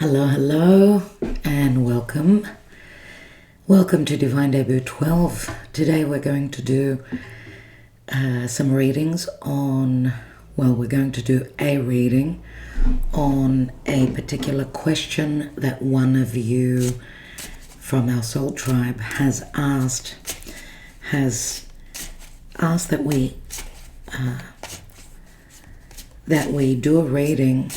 Hello, hello, and welcome. Welcome to Divine Debut 12. Today we're going to do some readings we're going to do a reading on a particular question that one of you from our soul tribe has asked that we do a reading.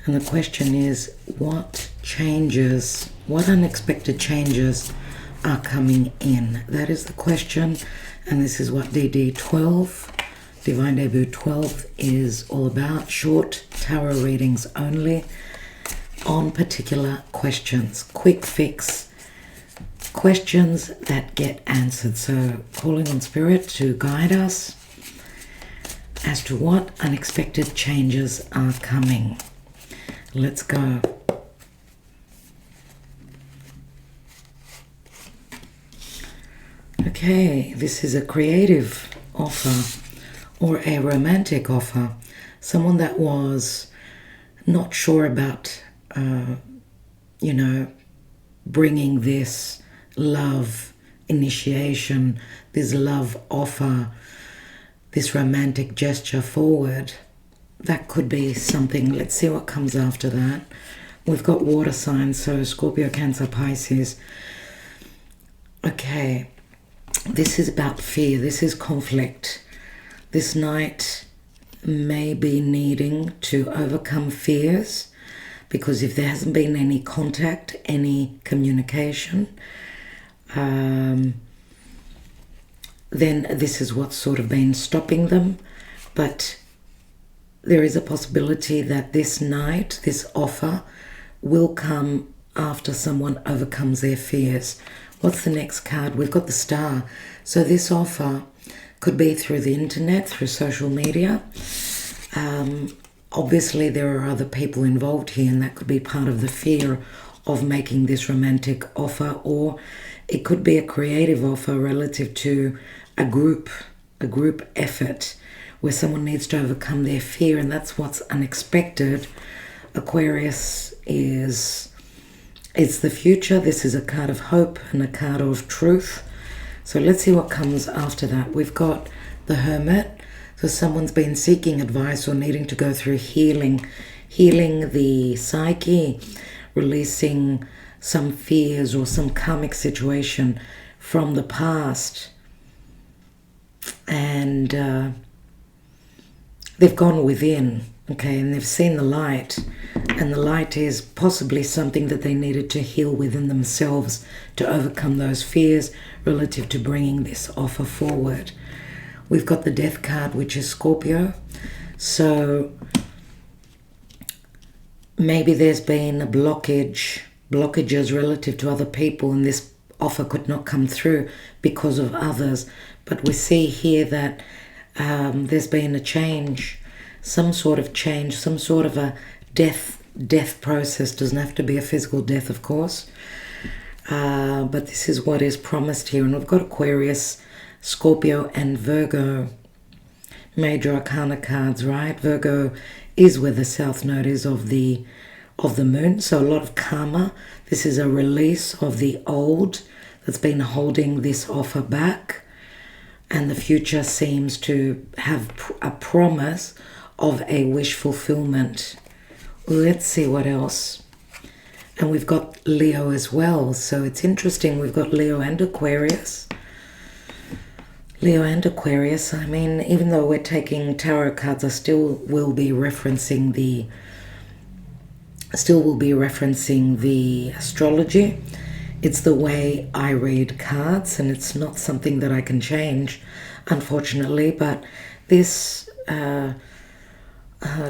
And the question is, what unexpected changes are coming in? That is the question, and this is what DD12, Divine Debut 12, is all about. Short tarot readings only on particular questions. Quick fix questions that get answered. So calling on Spirit to guide us as to what unexpected changes are coming. Let's go. Okay, this is a creative offer or a romantic offer. Someone that was not sure about, bringing this love initiation, this love offer, this romantic gesture forward. That could be something. Let's see what comes after that. We've got water signs, so Scorpio, Cancer, Pisces. Okay, this is about fear. This is conflict. This knight may be needing to overcome fears because if there hasn't been any contact, any communication, then this is what's sort of been stopping them. But there is a possibility that this night, this offer, will come after someone overcomes their fears. What's the next card? We've got the Star. So this offer could be through the internet, through social media. Obviously, there are other people involved here, and that could be part of the fear of making this romantic offer, or it could be a creative offer relative to a group effort, where someone needs to overcome their fear, and that's what's unexpected. Aquarius it's the future. This is a card of hope and a card of truth. So let's see what comes after that. We've got the Hermit. So someone's been seeking advice or needing to go through healing the psyche, releasing some fears or some karmic situation from the past. And they've gone within, okay, and they've seen the light, and the light is possibly something that they needed to heal within themselves to overcome those fears relative to bringing this offer forward. We've got the Death card, which is Scorpio. So maybe there's been a blockages relative to other people, and this offer could not come through because of others. But we see here that there's been a change, some sort of change, some sort of a death process. Doesn't have to be a physical death, of course, but this is what is promised here. And we've got Aquarius, Scorpio, and Virgo. Major Arcana cards, right? Virgo is where the South Node is of the moon, so a lot of karma. This is a release of the old that's been holding this offer back. And the future seems to have a promise of a wish fulfillment. Let's see what else. And we've got Leo as well. So it's interesting. We've got Leo and Aquarius. Leo and Aquarius. I mean, even though we're taking tarot cards, I still will be referencing the astrology. It's the way I read cards, and it's not something that I can change, unfortunately. But this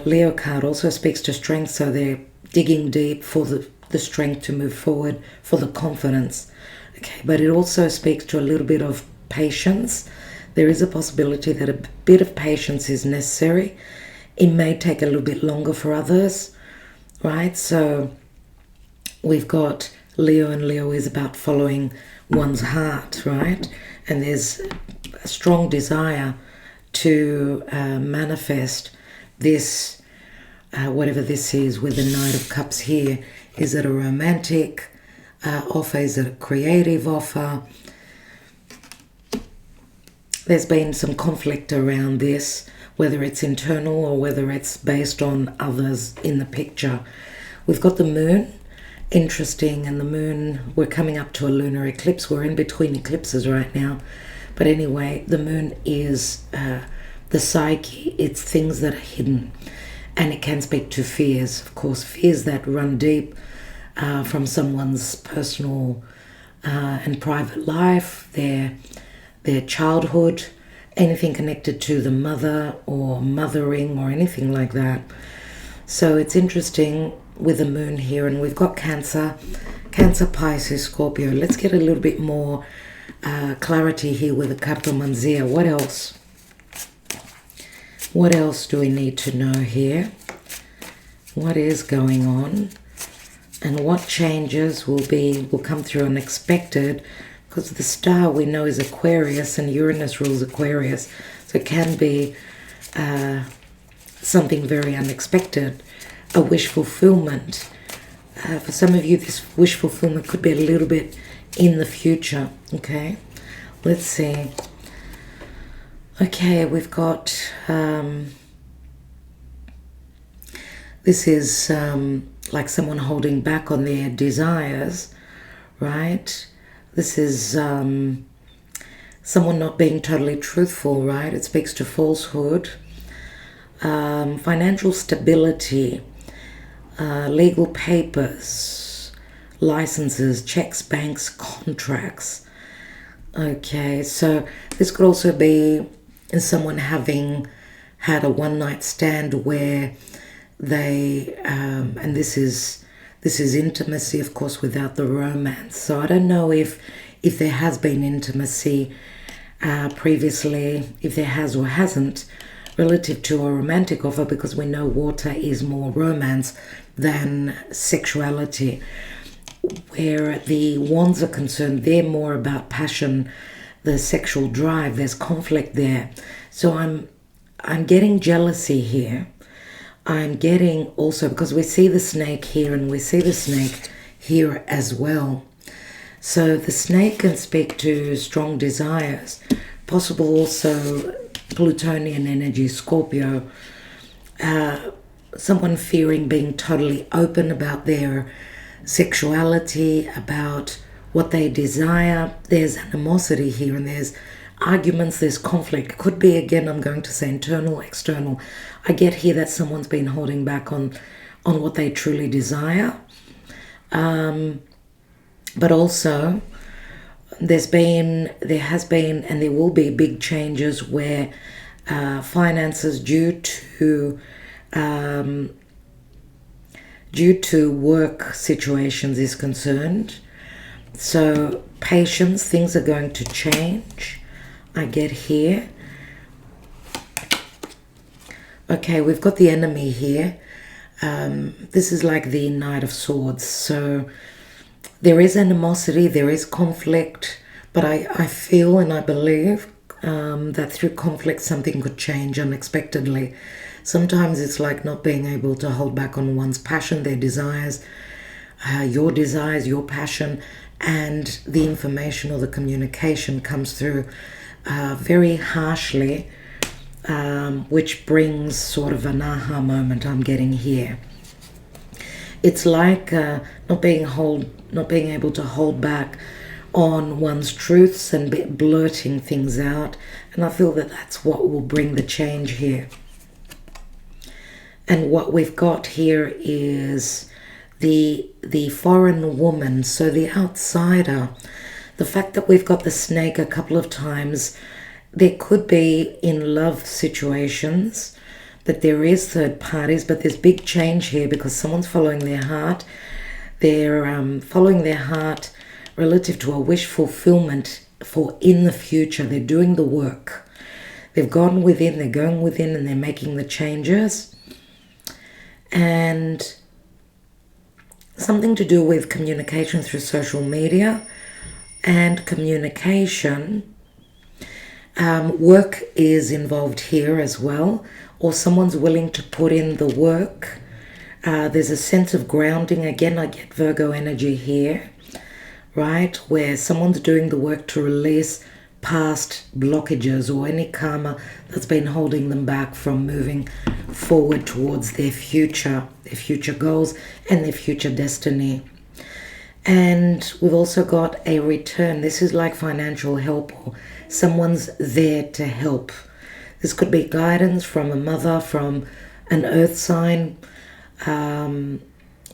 Leo card also speaks to strength, so they're digging deep for the strength to move forward, for the confidence. Okay, but it also speaks to a little bit of patience. There is a possibility that a bit of patience is necessary. It may take a little bit longer for others, right? So we've got Leo, and Leo is about following one's heart, right? And there's a strong desire to manifest this whatever this is with the Knight of Cups here. Is it a romantic offer? Is it a creative offer? There's been some conflict around this, whether it's internal or whether it's based on others in the picture. We've got the moon, interesting, and the moon, we're coming up to a lunar eclipse. We're in between eclipses right now. But anyway, the moon is the psyche. It's things that are hidden. And it can speak to fears, of course, fears that run deep from someone's personal and private life, their childhood, anything connected to the mother or mothering or anything like that. So it's interesting with the moon here, and we've got Cancer, Pisces, Scorpio. Let's get a little bit more clarity here with the Cartomancia. What else? What else do we need to know here? What is going on? And what changes will come through unexpected? Because the star we know is Aquarius, and Uranus rules Aquarius. So it can be something very unexpected, a wish fulfillment. For some of you, this wish fulfillment could be a little bit in the future. Okay, let's see. Okay, we've got, this is like someone holding back on their desires, right? This is someone not being totally truthful, right? It speaks to falsehood. Financial stability, legal papers, licenses, checks, banks, contracts. Okay, so this could also be someone having had a one-night stand where they, and this is intimacy, of course, without the romance. So I don't know if there has been intimacy previously, if there has or hasn't, relative to a romantic offer, because we know water is more romance than sexuality. Where the wands are concerned, they're more about passion, the sexual drive. There's conflict there. So I'm getting jealousy here. I'm getting also, because we see the snake here and we see the snake here as well. So the snake can speak to strong desires, possible also Plutonian energy, Scorpio, someone fearing being totally open about their sexuality, about what they desire. There's animosity here and there's arguments, there's conflict. Could be, again, I'm going to say internal, external. I get here that someone's been holding back on what they truly desire. But also there has been, and there will be big changes where finances due to work situations is concerned. So patience, things are going to change. I get here. Okay, we've got the enemy here. This is like the Knight of Swords. So there is animosity, there is conflict, but I feel and I believe that through conflict something could change unexpectedly. Sometimes it's like not being able to hold back on one's passion, their desires, your passion, and the information or the communication comes through very harshly, which brings sort of an aha moment I'm getting here. It's like not being able to hold back on one's truths and blurting things out, and I feel that that's what will bring the change here. And what we've got here is the foreign woman, so the outsider. The fact that we've got the snake a couple of times, there could be in love situations that there is third parties, but there's big change here because someone's following their heart. They're following their heart relative to a wish fulfillment for in the future. They're doing the work. They've gone within, they're going within, and they're making the changes. And something to do with communication through social media and communication. Work is involved here as well, or someone's willing to put in the work There's a sense of grounding. Again, I get Virgo energy here, right? Where someone's doing the work to release past blockages or any karma that's been holding them back from moving forward towards their future goals and their future destiny. And we've also got a return. This is like financial help, or someone's there to help. This could be guidance from a mother, from an earth sign.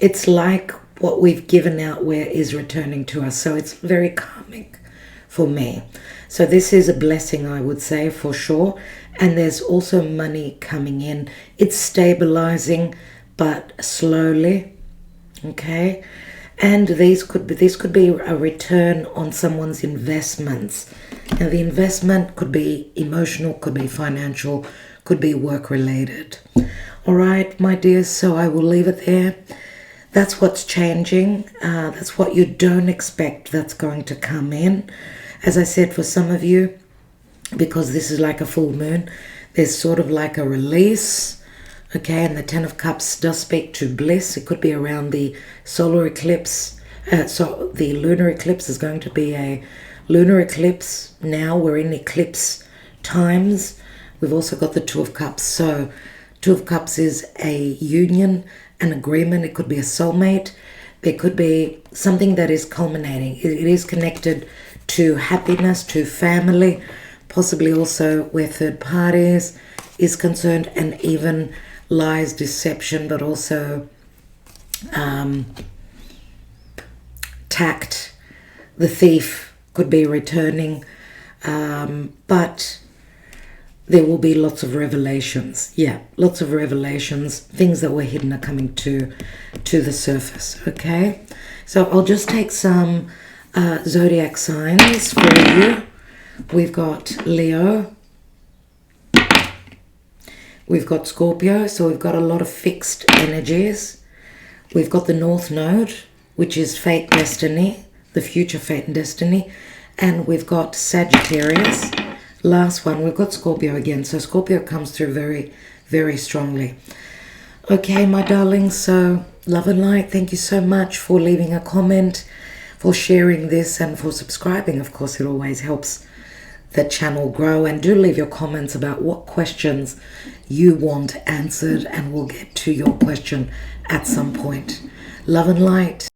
It's like what we've given out where is returning to us. So it's very karmic for me. So this is a blessing, I would say, for sure. And there's also money coming in. It's stabilizing, but slowly. Okay. And this could be a return on someone's investments. Now the investment could be emotional, could be financial, could be work related. All right, my dears, so I will leave it there. That's what's changing. That's what you don't expect that's going to come in. As I said, for some of you, because this is like a full moon, there's sort of like a release. Okay, and the Ten of Cups does speak to bliss. It could be around the solar eclipse. So the lunar eclipse is going to be a lunar eclipse. Now we're in eclipse times. We've also got the Two of Cups. So Two of Cups is a union, an agreement. It could be a soulmate. There could be something that is culminating. It is connected to happiness, to family, possibly also where third parties is concerned, and even lies, deception, but also tact. The thief could be returning, but there will be lots of revelations. Yeah, lots of revelations. Things that were hidden are coming to the surface. Okay, so I'll just take some zodiac signs for you. We've got Leo. We've got Scorpio, so we've got a lot of fixed energies. We've got the North Node, which is fate, destiny, the future fate and destiny. And we've got Sagittarius. Last one, we've got Scorpio again. So Scorpio comes through very, very strongly. Okay, my darlings, so love and light. Thank you so much for leaving a comment, for sharing this, and for subscribing. Of course, it always helps the channel grow. And do leave your comments about what questions you want answered, and we'll get to your question at some point. Love and light.